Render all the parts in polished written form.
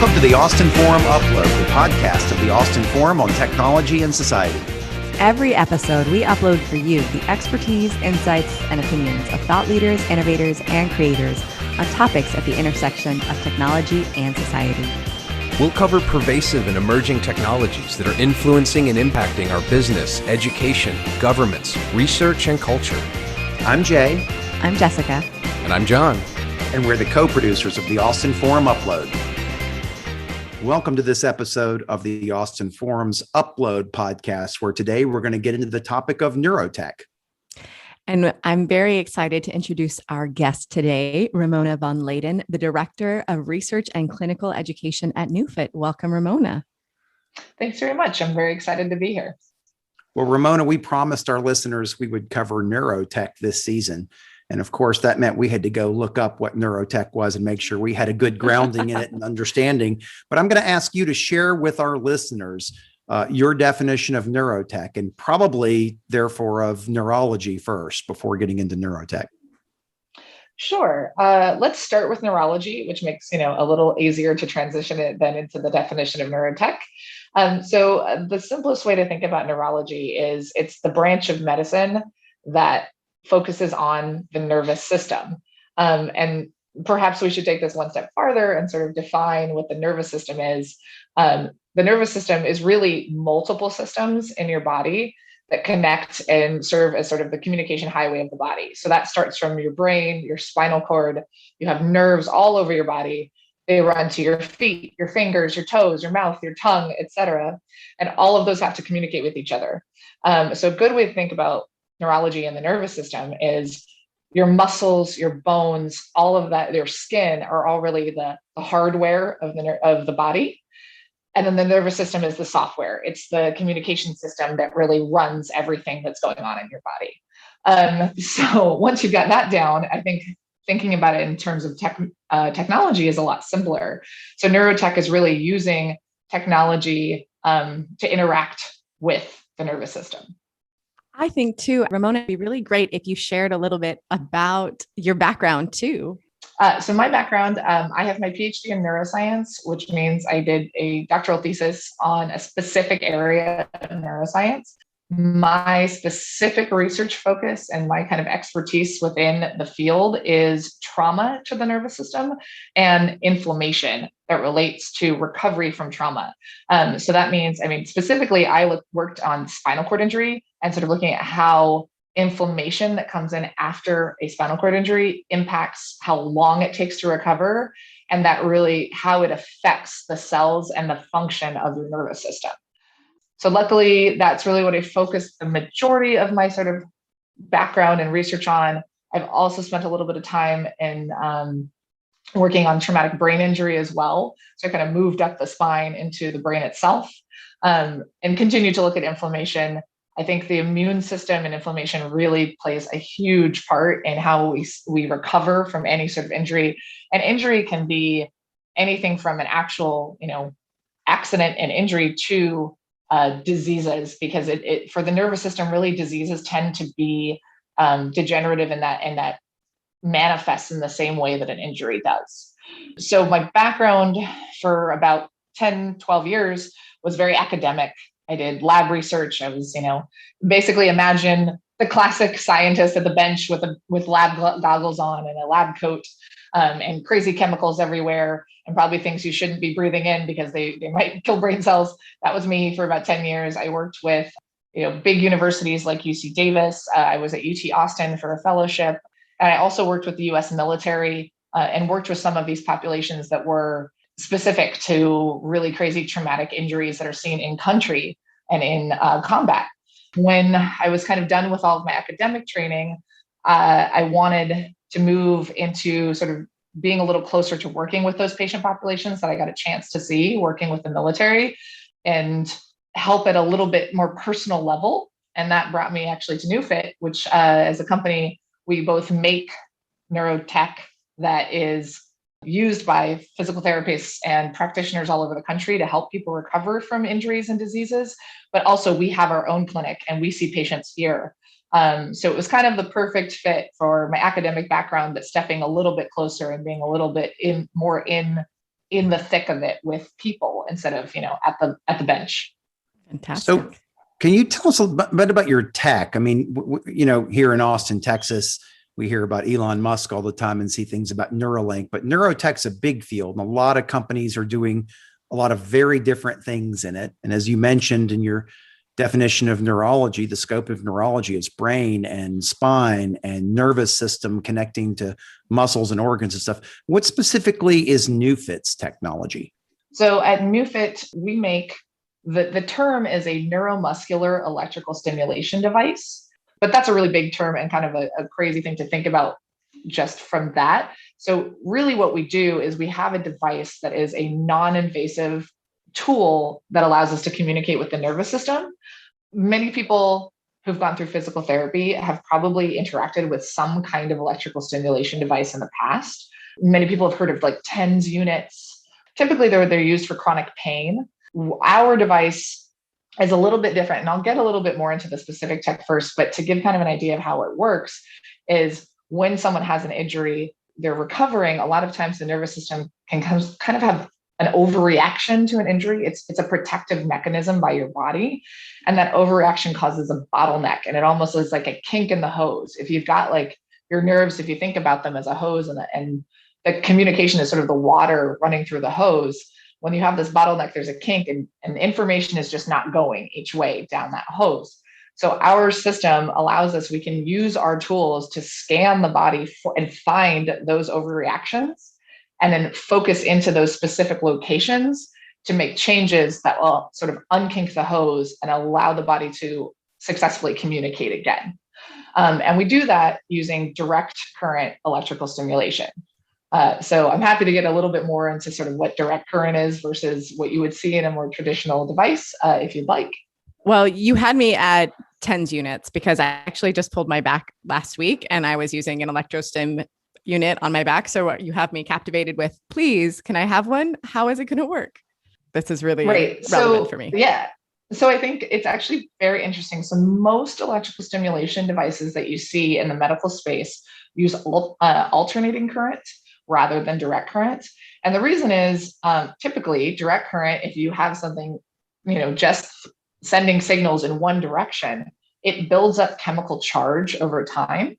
Welcome to the Austin Forum Upload, the podcast of the Austin Forum on Technology and Society. Every episode, we upload for you the expertise, insights, and opinions of thought leaders, innovators, and creators on topics at the intersection of technology and society. We'll cover pervasive and emerging technologies that are influencing and impacting our business, education, governments, research, and culture. I'm Jay. I'm Jessica. And I'm John. And we're the co-producers of the Austin Forum Upload. Welcome to this episode of the Austin Forum's Upload podcast, where today we're going to get into the topic of neurotech. And I'm very excited to introduce our guest today, Ramona von Leyden, the Director of Research and Clinical Education at NewFit. Welcome, Ramona. Thanks very much. I'm very excited to be here. Well, Ramona, we promised our listeners we would cover neurotech this season. And of course, that meant we had to go look up what neurotech was and make sure we had a good grounding in it and understanding. But I'm going to ask you to share with our listeners your definition of neurotech and probably, therefore, of neurology first before getting into neurotech. Sure. Let's start with neurology, which makes a little easier to transition it then into the definition of neurotech. So the simplest way to think about neurology is it's the branch of medicine that focuses on the nervous system. And perhaps we should take this one step farther and sort of define what the nervous system is. The nervous system is really multiple systems in your body that connect and serve as sort of the communication highway of the body. So that starts from your brain, your spinal cord. You have nerves all over your body. They run to your feet, your fingers, your toes, your mouth, your tongue, etc. And all of those have to communicate with each other. So a good way to think about neurology and the nervous system is your muscles, your bones, all of that, your skin are all really the hardware of the body. And then the nervous system is the software. It's the communication system that really runs everything that's going on in your body. So once you've got that down, I think thinking about it in terms of technology is a lot simpler. So neurotech is really using technology to interact with the nervous system. I think too, Ramona, it'd be really great if you shared a little bit about your background too. So my background, I have my PhD in neuroscience, which means I did a doctoral thesis on a specific area of neuroscience. My specific research focus and my kind of expertise within the field is trauma to the nervous system and inflammation that relates to recovery from trauma. So that means, specifically, I worked on spinal cord injury and sort of looking at how inflammation that comes in after a spinal cord injury impacts how long it takes to recover, and that really how it affects the cells and the function of your nervous system. So luckily, that's really what I focused the majority of my sort of background and research on. I've also spent a little bit of time in working on traumatic brain injury as well. So I kind of moved up the spine into the brain itself and continue to look at inflammation. I think the immune system and inflammation really plays a huge part in how we recover from any sort of injury. And injury can be anything from an actual, accident and injury to diseases, because it for the nervous system, really diseases tend to be degenerative in that manifests in the same way that an injury does. So my background for about 10, 12 years was very academic. I did lab research. I was, basically imagine the classic scientist at the bench with lab goggles on and a lab coat and crazy chemicals everywhere and probably things you shouldn't be breathing in because they might kill brain cells. That was me for about 10 years. I worked with, big universities like UC Davis. I was at UT Austin for a fellowship. And I also worked with the US military and worked with some of these populations that were specific to really crazy traumatic injuries that are seen in country and in combat. When I was kind of done with all of my academic training, I wanted to move into sort of being a little closer to working with those patient populations that I got a chance to see working with the military and help at a little bit more personal level. And that brought me actually to NewFit, which as a company, we both make neurotech that is used by physical therapists and practitioners all over the country to help people recover from injuries and diseases. But also we have our own clinic and we see patients here. So it was kind of the perfect fit for my academic background, but stepping a little bit closer and being a little bit more in in the thick of it with people instead of, at the bench. Fantastic. So can you tell us a bit about your tech? I mean, here in Austin, Texas, we hear about Elon Musk all the time and see things about Neuralink, but Neurotech's a big field and a lot of companies are doing a lot of very different things in it. And as you mentioned in your definition of neurology, the scope of neurology is brain and spine and nervous system connecting to muscles and organs and stuff. What specifically is NeuFit's technology? So at NeuFit, we make the term is a neuromuscular electrical stimulation device, but that's a really big term and kind of a crazy thing to think about just from that. So really what we do is we have a device that is a non-invasive tool that allows us to communicate with the nervous system. Many people who've gone through physical therapy have probably interacted with some kind of electrical stimulation device in the past. Many people have heard of like TENS units. Typically, they're used for chronic pain. Our device is a little bit different, and I'll get a little bit more into the specific tech first, but to give kind of an idea of how it works is when someone has an injury, they're recovering, a lot of times the nervous system can kind of have an overreaction to an injury. It's a protective mechanism by your body. And that overreaction causes a bottleneck. And it almost is like a kink in the hose. If you've got like your nerves, if you think about them as a hose and the communication is sort of the water running through the hose, when you have this bottleneck, there's a kink and information is just not going each way down that hose. So our system allows us, we can use our tools to scan the body and find those overreactions and then focus into those specific locations to make changes that will sort of unkink the hose and allow the body to successfully communicate again. And we do that using direct current electrical stimulation. So I'm happy to get a little bit more into sort of what direct current is versus what you would see in a more traditional device, if you'd like. Well, you had me at TENS units because I actually just pulled my back last week and I was using an electrostim unit on my back. So you have me captivated with, please, can I have one? How is it going to work? This is really relevant for me. Yeah. So I think it's actually very interesting. So most electrical stimulation devices that you see in the medical space use alternating current rather than direct current. And the reason is typically direct current, if you have something, just sending signals in one direction, it builds up chemical charge over time.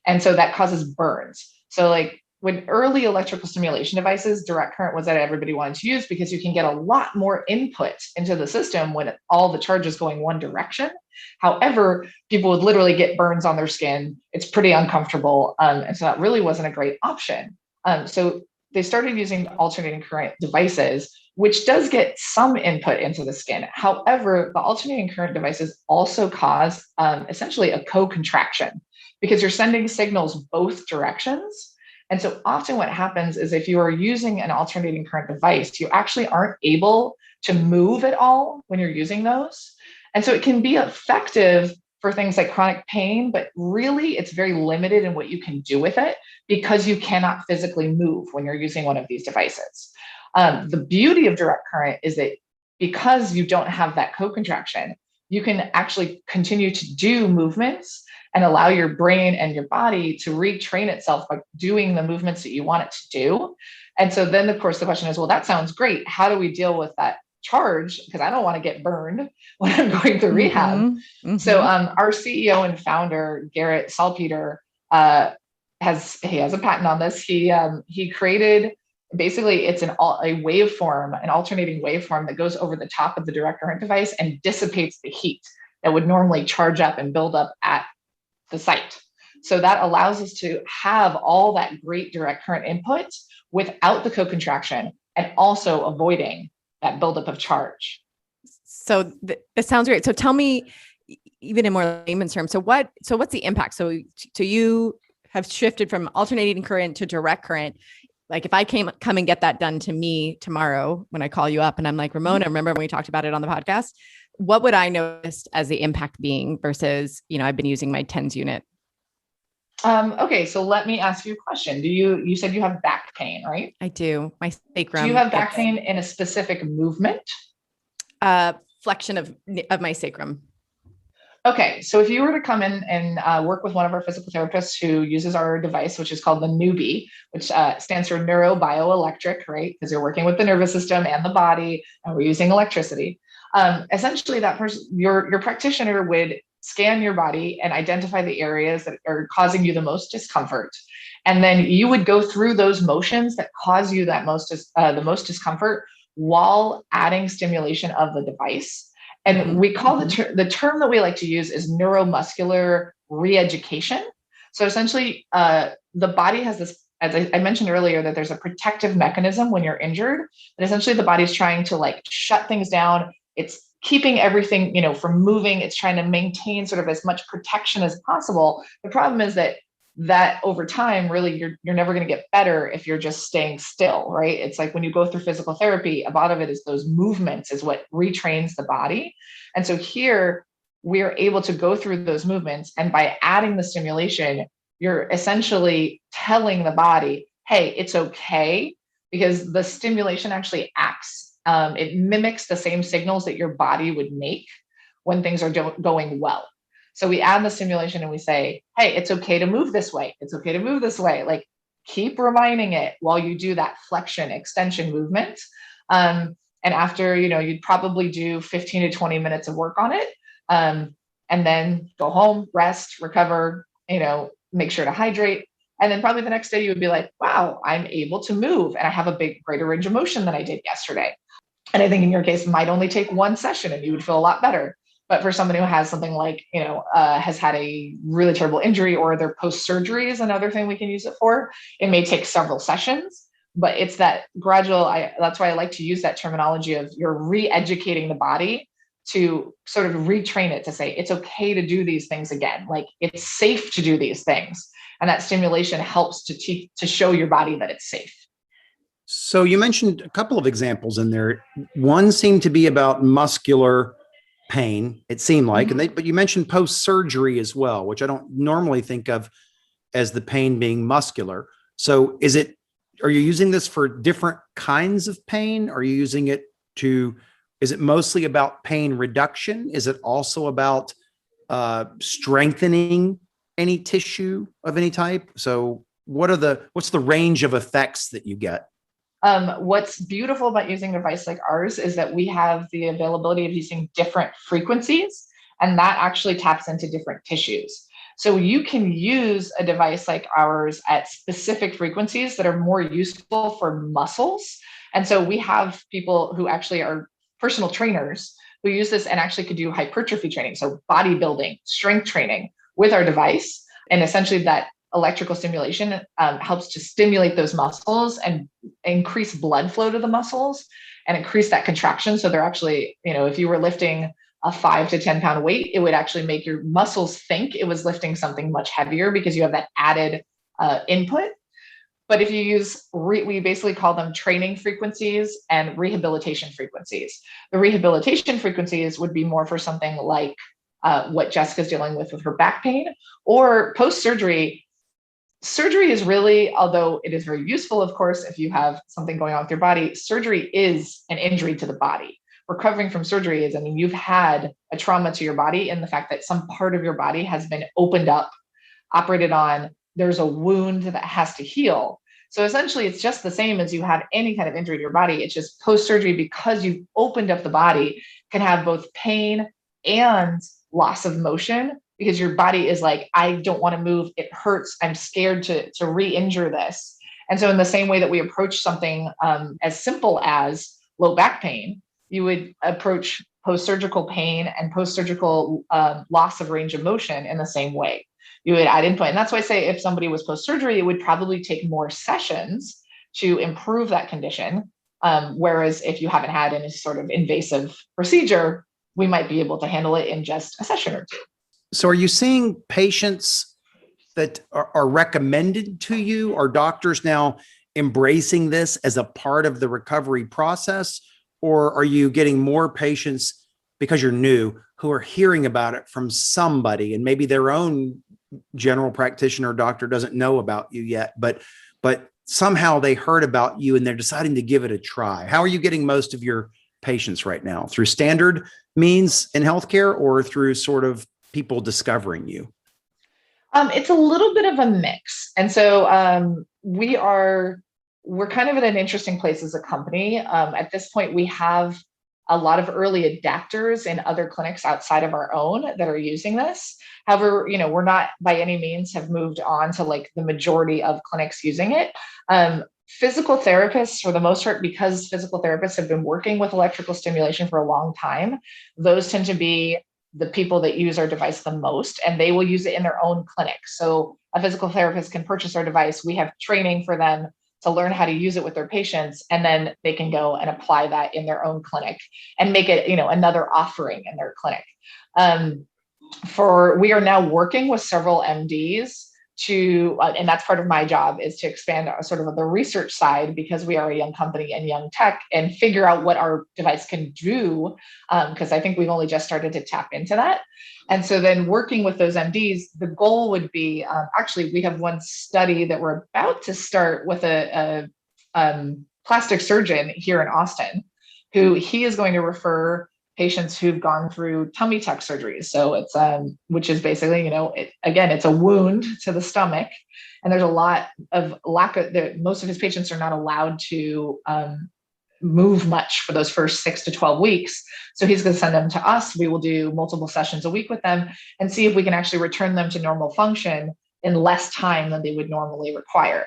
And so that causes burns. So like when early electrical stimulation devices, direct current was that everybody wanted to use because you can get a lot more input into the system when all the charge is going one direction. However, people would literally get burns on their skin. It's pretty uncomfortable. And so that really wasn't a great option. So they started using alternating current devices, which does get some input into the skin. However, the alternating current devices also cause essentially a co-contraction because you're sending signals both directions. And so often what happens is if you are using an alternating current device, you actually aren't able to move at all when you're using those. And so it can be effective for things like chronic pain, but really it's very limited in what you can do with it because you cannot physically move when you're using one of these devices. The beauty of direct current is that because you don't have that co-contraction, you can actually continue to do movements and allow your brain and your body to retrain itself by doing the movements that you want it to do. And so then, of course, the question is, well, that sounds great. How do we deal with that charge? Because I don't want to get burned when I'm going through rehab. Mm-hmm. So our CEO and founder, Garrett Salpeter, has a patent on this. He created, basically it's a waveform, an alternating waveform that goes over the top of the direct current device and dissipates the heat that would normally charge up and build up at the site. So that allows us to have all that great direct current input without the co-contraction and also avoiding that buildup of charge. So this sounds great. So tell me, even in more layman's terms, so what's the impact? So you have shifted from alternating current to direct current. Like if I come and get that done to me tomorrow when I call you up and I'm like, Ramona, remember when we talked about it on the podcast? What would I notice as the impact being versus, I've been using my TENS unit? Okay, so let me ask you a question. You said you have back pain, right? I do. My sacrum. Do you have back pain in a specific movement? Flexion of my sacrum. Okay, so if you were to come in and work with one of our physical therapists who uses our device, which is called the Newbie, which stands for neurobioelectric, right? Because you're working with the nervous system and the body, and we're using electricity. Essentially, that person, your practitioner, would scan your body and identify the areas that are causing you the most discomfort, and then you would go through those motions that cause you the most discomfort while adding stimulation of the device. And we call the term that we like to use is neuromuscular re-education. So essentially, the body has this, as I mentioned earlier, that there's a protective mechanism when you're injured. And essentially, the body's trying to like shut things down. It's keeping everything, from moving. It's trying to maintain sort of as much protection as possible. The problem is that over time, really, you're never going to get better if you're just staying still, right? It's like when you go through physical therapy, a lot of it is those movements is what retrains the body. And so here we're able to go through those movements. And by adding the stimulation, you're essentially telling the body, hey, it's okay, because the stimulation actually acts. It mimics the same signals that your body would make when things are going well. So we add the stimulation and we say, hey, it's okay to move this way. It's okay to move this way. Like, keep reminding it while you do that flexion extension movement. And after, you'd probably do 15 to 20 minutes of work on it. And then go home, rest, recover, make sure to hydrate. And then probably the next day you would be like, wow, I'm able to move and I have a greater range of motion than I did yesterday. And I think in your case, it might only take one session and you would feel a lot better. But for someone who has something like, has had a really terrible injury, or their post-surgery is another thing we can use it for, it may take several sessions, but it's that gradual, that's why I like to use that terminology of you're re-educating the body to sort of retrain it to say, it's okay to do these things again. Like, it's safe to do these things. And that stimulation helps to show your body that it's safe. So you mentioned a couple of examples in there. One seemed to be about muscular pain, it seemed like, but you mentioned post-surgery as well, which I don't normally think of as the pain being muscular. So are you using this for different kinds of pain? Are you using it is it mostly about pain reduction? Is it also about strengthening any tissue of any type? So what's the range of effects that you get? What's beautiful about using a device like ours is that we have the availability of using different frequencies, and that actually taps into different tissues. So you can use a device like ours at specific frequencies that are more useful for muscles. And so we have people who actually are personal trainers who use this and actually could do hypertrophy training, so bodybuilding, strength training with our device. And essentially that electrical stimulation helps to stimulate those muscles and increase blood flow to the muscles and increase that contraction. So they're actually, if you were lifting a 5 to 10 pound weight, it would actually make your muscles think it was lifting something much heavier because you have that added input. But if you use, we basically call them training frequencies and rehabilitation frequencies. The rehabilitation frequencies would be more for something like what Jessica's dealing with her back pain, or post-surgery. Surgery is really, although it is very useful, of course, if you have something going on with your body, surgery is an injury to the body. Recovering from surgery is, you've had a trauma to your body in the fact that some part of your body has been opened up, operated on, there's a wound that has to heal. So essentially, it's just the same as you have any kind of injury to your body. It's just post-surgery, because you've opened up the body, can have both pain and loss of motion, because your body is like, I don't want to move. It hurts. I'm scared to re-injure this. And so in the same way that we approach something as simple as low back pain, you would approach post-surgical pain and post-surgical loss of range of motion in the same way. You would add input. And that's why I say if somebody was post-surgery, it would probably take more sessions to improve that condition. Whereas if you haven't had any sort of invasive procedure, we might be able to handle it in just a session or two. So are you seeing patients that are recommended to you? Are doctors now embracing this as a part of the recovery process? Or are you getting more patients, because you're new, who are hearing about it from somebody, and maybe their own general practitioner or doctor doesn't know about you yet, but somehow they heard about you and they're deciding to give it a try? How are you getting most of your patients right now? Through standard means in healthcare, or through sort of people discovering you? It's a little bit of a mix. And so we're kind of at an interesting place as a company. At this point, we have a lot of early adapters in other clinics outside of our own that are using this. However, we're not by any means have moved on to like the majority of clinics using it. Physical therapists, for the most part, because physical therapists have been working with electrical stimulation for a long time, those tend to be the people that use our device the most, and they will use it in their own clinic. So a physical therapist can purchase our device. We have training for them to learn how to use it with their patients, and then they can go and apply that in their own clinic and make it, another offering in their clinic. We are now working with several MDs to, and that's part of my job, is to expand our sort of the research side, because we are a young company and young tech, and figure out what our device can do. Because I think we've only just started to tap into that. And so then working with those MDs, the goal would be, actually, we have one study that we're about to start with a plastic surgeon here in Austin, who he is going to refer patients who've gone through tummy tuck surgeries. So it's, which is basically, it's a wound to the stomach. And there's a lot of most of his patients are not allowed to move much for those first 6 to 12 weeks. So he's going to send them to us. We will do multiple sessions a week with them and see if we can actually return them to normal function in less time than they would normally require.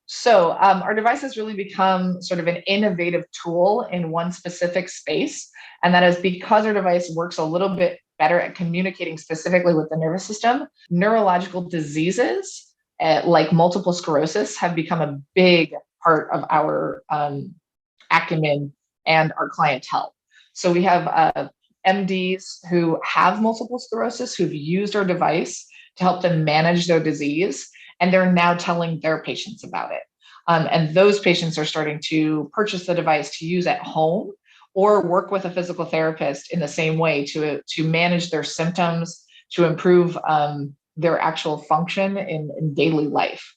So our device has really become sort of an innovative tool in one specific space. And that is because our device works a little bit better at communicating specifically with the nervous system. Neurological diseases like multiple sclerosis have become a big part of our acumen and our clientele. So we have MDs who have multiple sclerosis who've used our device to help them manage their disease, and they're now telling their patients about it. And those patients are starting to purchase the device to use at home or work with a physical therapist in the same way to manage their symptoms, to improve their actual function in daily life.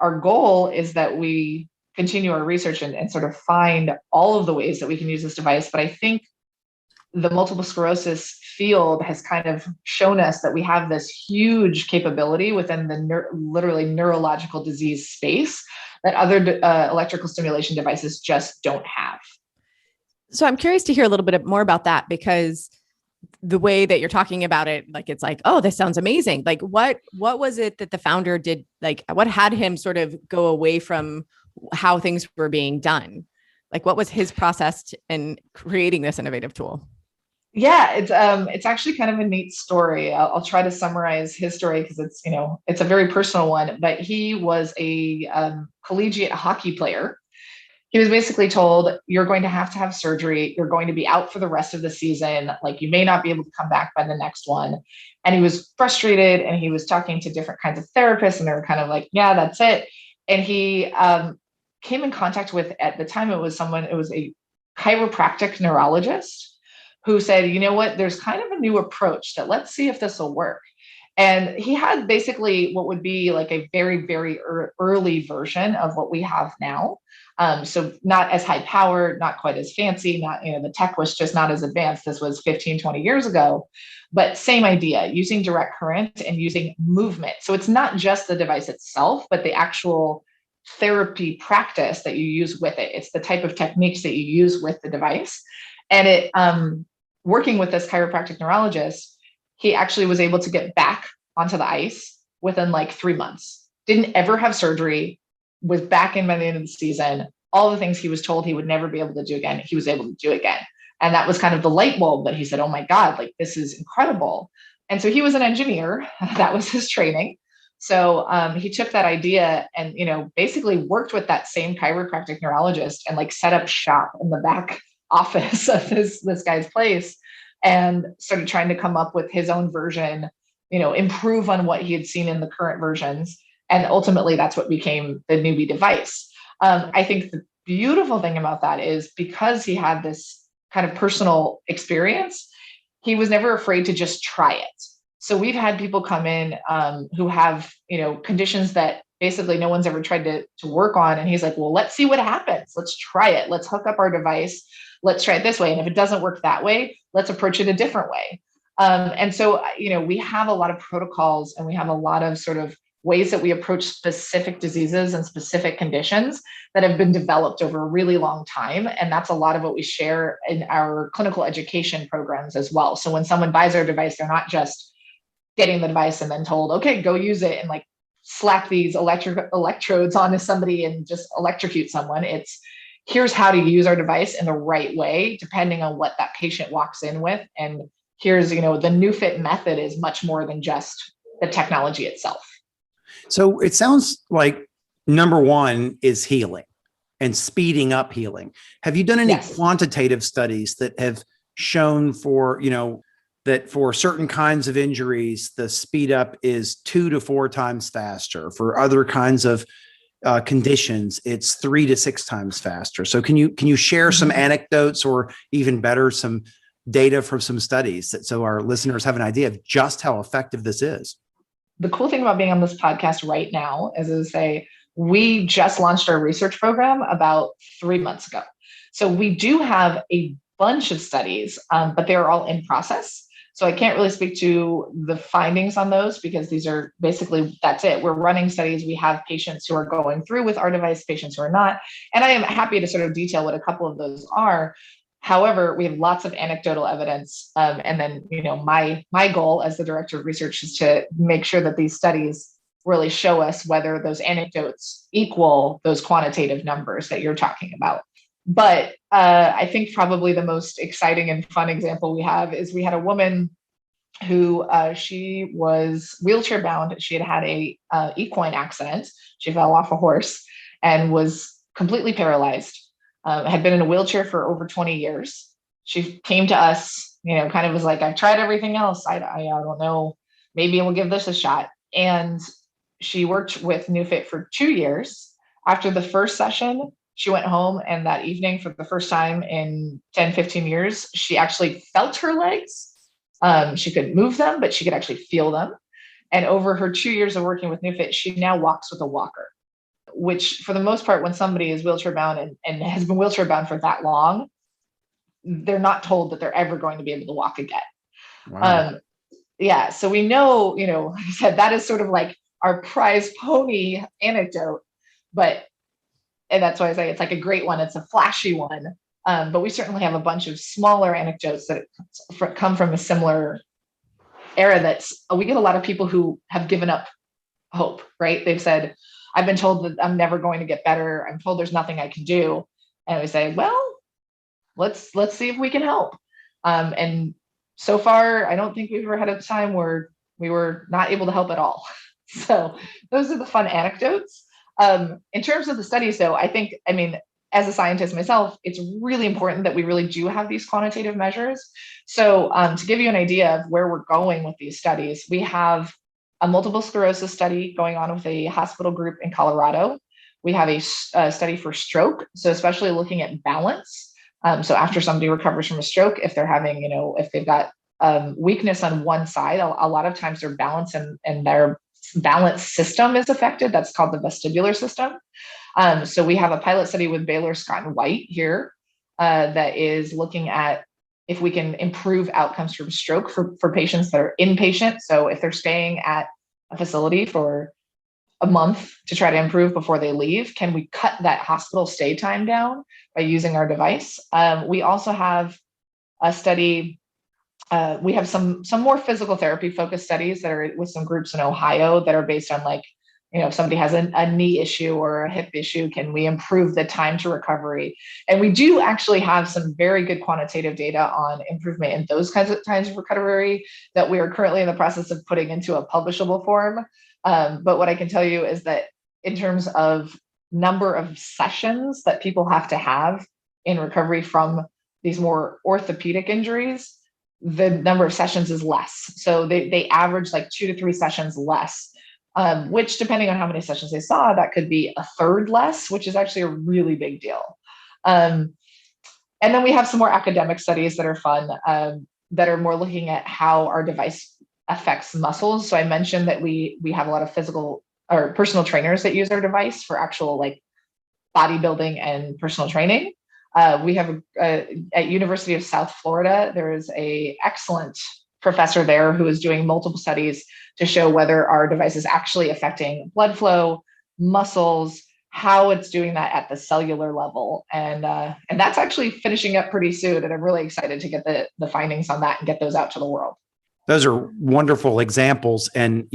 Our goal is that we continue our research and sort of find all of the ways that we can use this device. But I think the multiple sclerosis field has kind of shown us that we have this huge capability within the literally neurological disease space that other electrical stimulation devices just don't have. So I'm curious to hear a little bit more about that, because the way that you're talking about it, like, it's like, oh, this sounds amazing. Like, what was it that the founder did? Like, what had him sort of go away from how things were being done? Like, what was his process in creating this innovative tool? Yeah, it's actually kind of a neat story. I'll try to summarize his story because it's a very personal one. But he was a collegiate hockey player. He was basically told, you're going to have surgery. You're going to be out for the rest of the season. Like, you may not be able to come back by the next one. And he was frustrated, and he was talking to different kinds of therapists, and they were kind of like, yeah, that's it. And he came in contact with, at the time, it was a chiropractic neurologist who said, you know what, there's kind of a new approach that let's see if this will work. And he had basically what would be like a very, very early version of what we have now. So not as high powered, not quite as fancy, the tech was just not as advanced. This was 15, 20 years ago, but same idea, using direct current and using movement. So it's not just the device itself, but the actual therapy practice that you use with it. It's the type of techniques that you use with the device. And working with this chiropractic neurologist, he actually was able to get back onto the ice within like 3 months. Didn't ever have surgery, was back in by the end of the season. All the things he was told he would never be able to do again, he was able to do again. And that was kind of the light bulb that he said, oh my God, like, this is incredible. And so he was an engineer. That was his training. So he took that idea and, basically worked with that same chiropractic neurologist and like set up shop in the back office of this guy's place and started trying to come up with his own version, improve on what he had seen in the current versions. And ultimately, that's what became the Newbie device. I think the beautiful thing about that is because he had this kind of personal experience, he was never afraid to just try it. So we've had people come in who have, conditions that basically no one's ever tried to work on. And he's like, well, let's see what happens. Let's try it. Let's hook up our device. Let's try it this way. And if it doesn't work that way, let's approach it a different way. And so, we have a lot of protocols and we have a lot of sort of ways that we approach specific diseases and specific conditions that have been developed over a really long time. And that's a lot of what we share in our clinical education programs as well. So when someone buys our device, they're not just getting the device and then told, okay, go use it and like slap these electrodes onto somebody and just electrocute someone. It's here's how to use our device in the right way, depending on what that patient walks in with. And here's, the NeuFit method is much more than just the technology itself. So it sounds like number one is healing and speeding up healing. Have you done any quantitative studies that have shown that for certain kinds of injuries, the speed up is 2 to 4 times faster? For other kinds of conditions, it's 3 to 6 times faster. So can you share some anecdotes, or even better, some data from some studies so our listeners have an idea of just how effective this is? The cool thing about being on this podcast right now is to say we just launched our research program about 3 months ago. So we do have a bunch of studies, but they're all in process. So I can't really speak to the findings on those because these are basically, that's it. We're running studies. We have patients who are going through with our device, patients who are not. And I am happy to sort of detail what a couple of those are. However, we have lots of anecdotal evidence. And then, my goal as the director of research is to make sure that these studies really show us whether those anecdotes equal those quantitative numbers that you're talking about. But I think probably the most exciting and fun example we have is we had a woman who she was wheelchair bound. She had a equine accident. She fell off a horse and was completely paralyzed. Had been in a wheelchair for over 20 years. She came to us, kind of was like, I've tried everything else. I don't know, maybe we'll give this a shot. And she worked with NeuFit for 2 years. After the first session, she went home, and that evening, for the first time in 10, 15 years, she actually felt her legs. She could move them, but she could actually feel them. And over her 2 years of working with NeuFit, she now walks with a walker, which for the most part, when somebody is wheelchair bound and has been wheelchair bound for that long, they're not told that they're ever going to be able to walk again. Wow. So we know, like I said, that is sort of like our prize pony anecdote, and that's why I say it's like a great one. It's a flashy one. But we certainly have a bunch of smaller anecdotes that come from a similar era we get a lot of people who have given up hope, right? They've said, I've been told that I'm never going to get better. I'm told there's nothing I can do. And we say, well, let's see if we can help. And so far, I don't think we've ever had a time where we were not able to help at all. So those are the fun anecdotes. In terms of the studies, though, as a scientist myself, it's really important that we really do have these quantitative measures. So to give you an idea of where we're going with these studies, we have a multiple sclerosis study going on with a hospital group in Colorado. We have a study for stroke, so especially looking at balance. So after somebody recovers from a stroke, if they're having, if they've got weakness on one side, a lot of times their balance and their balance system is affected. That's called the vestibular system. So we have a pilot study with Baylor Scott and White here that is looking at if we can improve outcomes from stroke for patients that are inpatient. So if they're staying at a facility for a month to try to improve before they leave, can we cut that hospital stay time down by using our device? We also have a study. We have some more physical therapy focused studies that are with some groups in Ohio that are based on if somebody has a knee issue or a hip issue, can we improve the time to recovery? And we do actually have some very good quantitative data on improvement in those kinds of times of recovery that we are currently in the process of putting into a publishable form. But what I can tell you is that in terms of number of sessions that people have to have in recovery from these more orthopedic injuries, the number of sessions is less. So they average like 2 to 3 sessions less, which depending on how many sessions they saw, that could be a third less, which is actually a really big deal. And then we have some more academic studies that are fun, that are more looking at how our device affects muscles. So I mentioned that we have a lot of physical or personal trainers that use our device for actual bodybuilding and personal training. We have at University of South Florida, there is a excellent professor there who is doing multiple studies to show whether our device is actually affecting blood flow, muscles, how it's doing that at the cellular level. And that's actually finishing up pretty soon. And I'm really excited to get the findings on that and get those out to the world. Those are wonderful examples. And,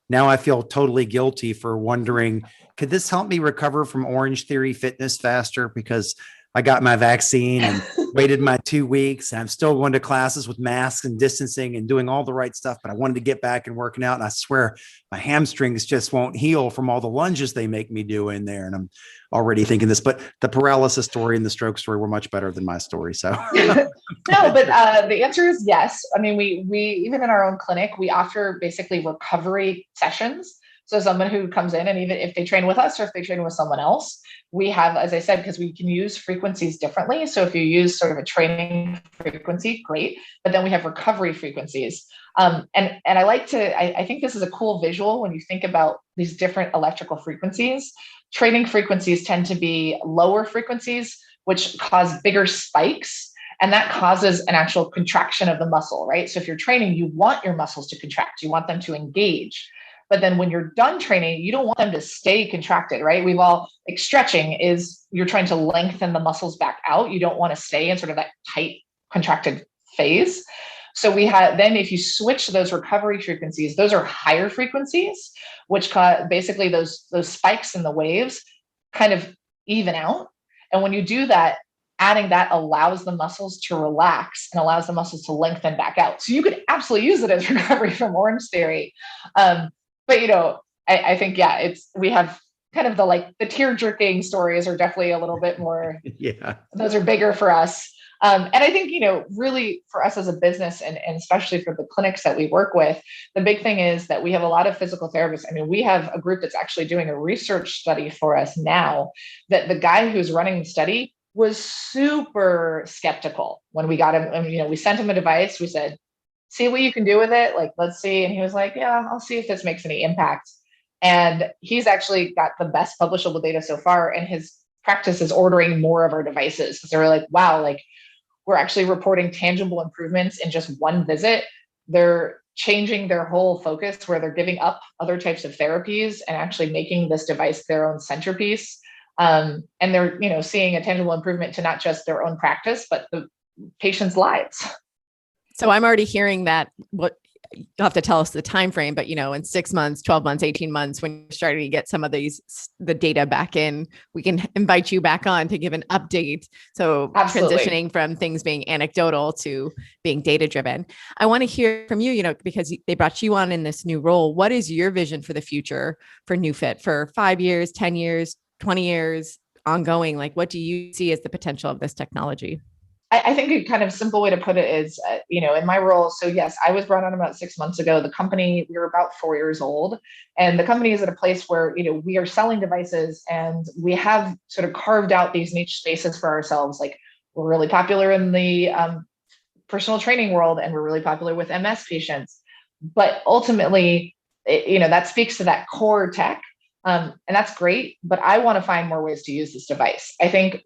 now I feel totally guilty for wondering, could this help me recover from Orange Theory Fitness faster? Because I got my vaccine and waited my 2 weeks. And I'm still going to classes with masks and distancing and doing all the right stuff. But I wanted to get back and working out. And I swear my hamstrings just won't heal from all the lunges they make me do in there. And I'm already thinking this, but the paralysis story and the stroke story were much better than my story. So no, but the answer is yes. I mean, we even in our own clinic, we offer basically recovery sessions. So someone who comes in, and even if they train with us or if they train with someone else, we have, as I said, because we can use frequencies differently. So if you use sort of a training frequency, great. But then we have recovery frequencies. And I like to, I think this is a cool visual when you think about these different electrical frequencies. Training frequencies tend to be lower frequencies, which cause bigger spikes. And that causes an actual contraction of the muscle, right? So if you're training, you want your muscles to contract, you want them to engage. But then when you're done training, you don't want them to stay contracted, right? We've all, like stretching is you're trying to lengthen the muscles back out. You don't want to stay in sort of that tight contracted phase. So we have, then if you switch those recovery frequencies, those are higher frequencies, which basically those spikes in the waves kind of even out. And when you do that, adding that allows the muscles to relax and allows the muscles to lengthen back out. So you could absolutely use it as recovery from Orange Theory. But I think, yeah, we have kind of the tear jerking stories are definitely a little bit more, yeah, those are bigger for us. And I think, really for us as a business and especially for the clinics that we work with, the big thing is that we have a lot of physical therapists. I mean, we have a group that's actually doing a research study for us now that the guy who's running the study was super skeptical when we got him. I mean, we sent him a device. We said, see what you can do with it. Like, let's see. And he was like, yeah, I'll see if this makes any impact. And he's actually got the best publishable data so far. And his practice is ordering more of our devices because they were like, wow, like we're actually reporting tangible improvements in just one visit. They're changing their whole focus where they're giving up other types of therapies and actually making this device their own centerpiece. And they're, seeing a tangible improvement to not just their own practice, but the patients' lives. So I'm already hearing that you'll have to tell us the time frame, but in 6 months, 12 months, 18 months, when you're starting to get some of the data back in, we can invite you back on to give an update. So Absolutely. Transitioning from things being anecdotal to being data driven. I want to hear from you, because they brought you on in this new role. What is your vision for the future for NeuFit for 5 years, 10 years, 20 years ongoing? Like, what do you see as the potential of this technology? I think a kind of simple way to put it is, in my role. So yes, I was brought on about 6 months ago. The company, we were about 4 years old, and the company is at a place where, we are selling devices and we have sort of carved out these niche spaces for ourselves. Like we're really popular in the personal training world and we're really popular with MS patients, but ultimately, that speaks to that core tech. And that's great, but I want to find more ways to use this device. I think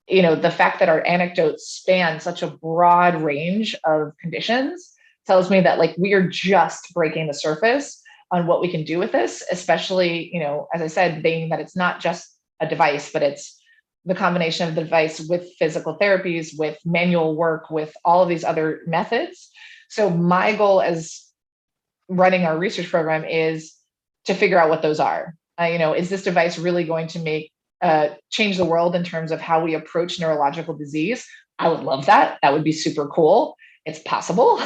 the fact that our anecdotes span such a broad range of conditions tells me that we are just breaking the surface on what we can do with this, especially, as I said, being that it's not just a device, but it's the combination of the device with physical therapies, with manual work, with all of these other methods. So my goal as running our research program is to figure out what those are. Is this device really going to change the world in terms of how we approach neurological disease? I would love that. That would be super cool. It's possible.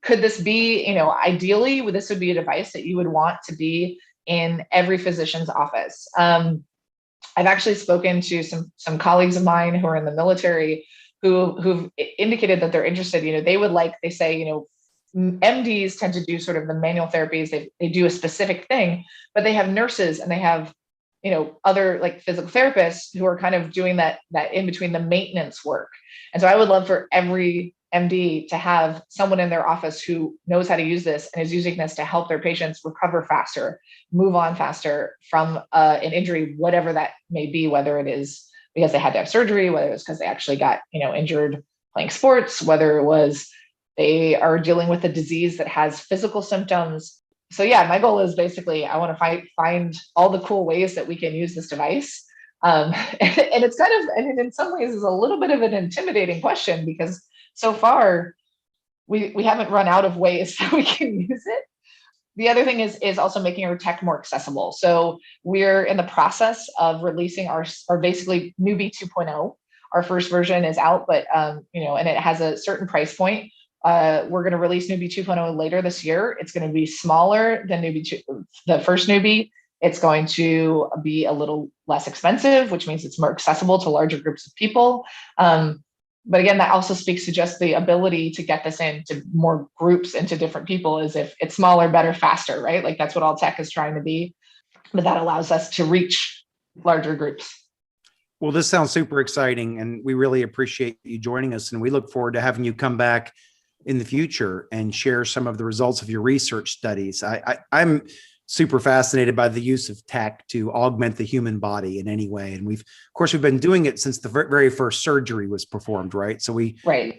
Could this be, ideally, this would be a device that you would want to be in every physician's office. I've actually spoken to some colleagues of mine who are in the military who've indicated that they're interested. They say, MDs tend to do sort of the manual therapies. They do a specific thing, but they have nurses and they have other physical therapists who are kind of doing that in between the maintenance work. And so I would love for every MD to have someone in their office who knows how to use this and is using this to help their patients recover faster, move on faster from an injury, whatever that may be, whether it is because they had to have surgery, whether it's because they actually got, injured playing sports, whether it was They are dealing with a disease that has physical symptoms. So yeah, my goal is basically I want to find all the cool ways that we can use this device. And it's kind of, I mean, in some ways is a little bit of an intimidating question because so far we haven't run out of ways that we can use it. The other thing is also making our tech more accessible. So we're in the process of releasing our basically Newbie 2.0. Our first version is out, but and it has a certain price point. We're going to release Newbie 2.0 later this year. It's going to be smaller than the first Newbie. It's going to be a little less expensive, which means it's more accessible to larger groups of people. But again, that also speaks to just the ability to get this into more groups, into different people, as if it's smaller, better, faster, right? Like that's what all tech is trying to be. But that allows us to reach larger groups. Well, this sounds super exciting, and we really appreciate you joining us. And we look forward to having you come back in the future and share some of the results of your research studies. I'm super fascinated by the use of tech to augment the human body in any way. And we've been doing it since the very first surgery was performed, right? So we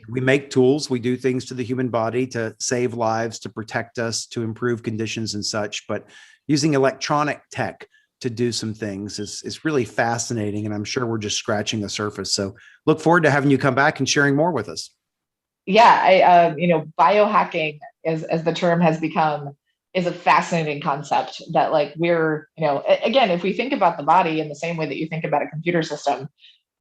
make tools, we do things to the human body to save lives, to protect us, to improve conditions and such. But using electronic tech to do some things is really fascinating. And I'm sure we're just scratching the surface. So look forward to having you come back and sharing more with us. Yeah, biohacking, as the term has become, is a fascinating concept that like we're, again, if we think about the body in the same way that you think about a computer system,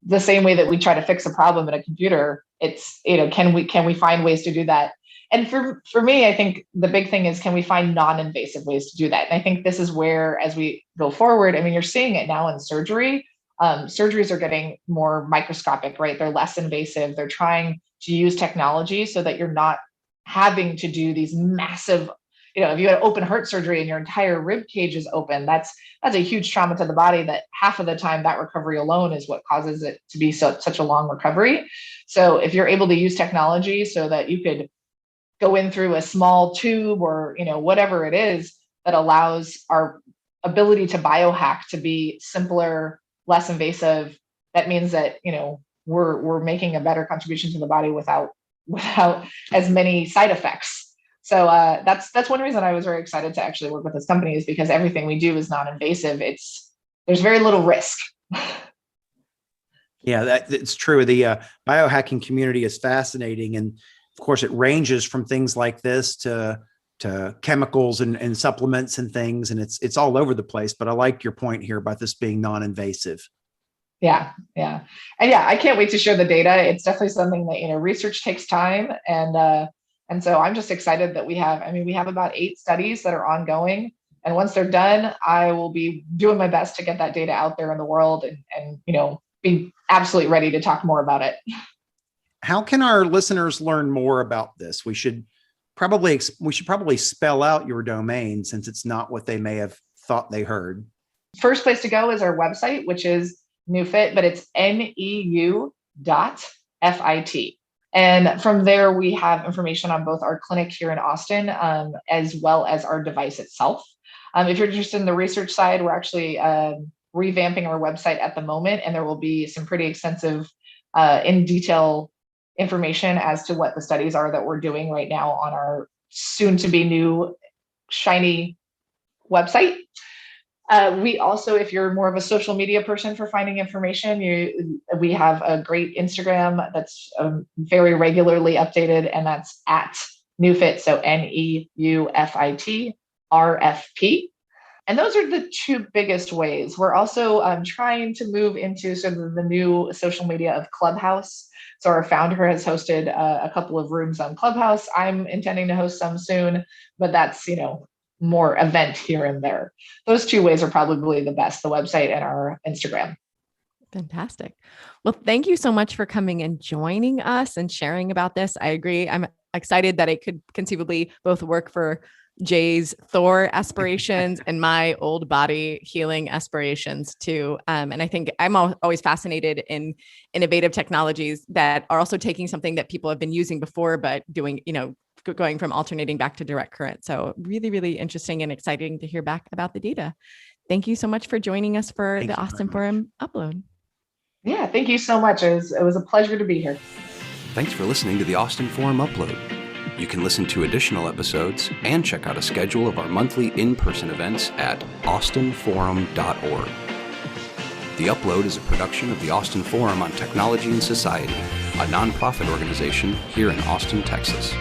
the same way that we try to fix a problem in a computer, it's, can we find ways to do that? And for me, I think the big thing is, can we find non-invasive ways to do that? And I think this is where, as we go forward, I mean, you're seeing it now in surgery. Surgeries are getting more microscopic, right? They're less invasive. They're trying to use technology so that you're not having to do these massive, if you had open heart surgery and your entire rib cage is open, that's a huge trauma to the body that half of the time that recovery alone is what causes it to be such a long recovery. So if you're able to use technology so that you could go in through a small tube or, whatever it is that allows our ability to biohack to be simpler, less invasive, that means that, we're making a better contribution to the body without as many side effects. So that's one reason I was very excited to actually work with this company, is because everything we do is non-invasive. There's very little risk. Yeah, it's true. The biohacking community is fascinating. And of course, it ranges from things like this to chemicals and supplements and things. And it's all over the place. But I like your point here about this being non-invasive. Yeah. And I can't wait to share the data. It's definitely something that, research takes time. And so I'm just excited that we have about 8 studies that are ongoing. And once they're done, I will be doing my best to get that data out there in the world and be absolutely ready to talk more about it. How can our listeners learn more about this? We should probably spell out your domain, since it's not what they may have thought they heard. First place to go is our website, which is NeuFit, but it's NEU.FIT. And from there, we have information on both our clinic here in Austin, as well as our device itself. If you're interested in the research side, we're actually revamping our website at the moment, and there will be some pretty extensive in detail information as to what the studies are that we're doing right now on our soon to be new shiny website. We also, if you're more of a social media person for finding information, we have a great Instagram that's very regularly updated, and that's at NeuFit, so NEUFIT RFP. And those are the 2 biggest ways. We're also trying to move into sort of the new social media of Clubhouse. So our founder has hosted a couple of rooms on Clubhouse. I'm intending to host some soon, but that's, more event here and there. Those 2 ways are probably the best, the website and our Instagram. Fantastic. Well, thank you so much for coming and joining us and sharing about this. I agree. I'm excited that it could conceivably both work for Jay's Thor aspirations and my old body healing aspirations too. And I think I'm always fascinated in innovative technologies that are also taking something that people have been using before, but doing, going from alternating back to direct current. So really, really interesting and exciting to hear back about the data. Thank you so much for joining us for the Austin Forum upload. Yeah, thank you so much. It was a pleasure to be here. Thanks for listening to the Austin Forum upload. You can listen to additional episodes and check out a schedule of our monthly in-person events at austinforum.org. The Upload is a production of the Austin Forum on Technology and Society, a nonprofit organization here in Austin, Texas.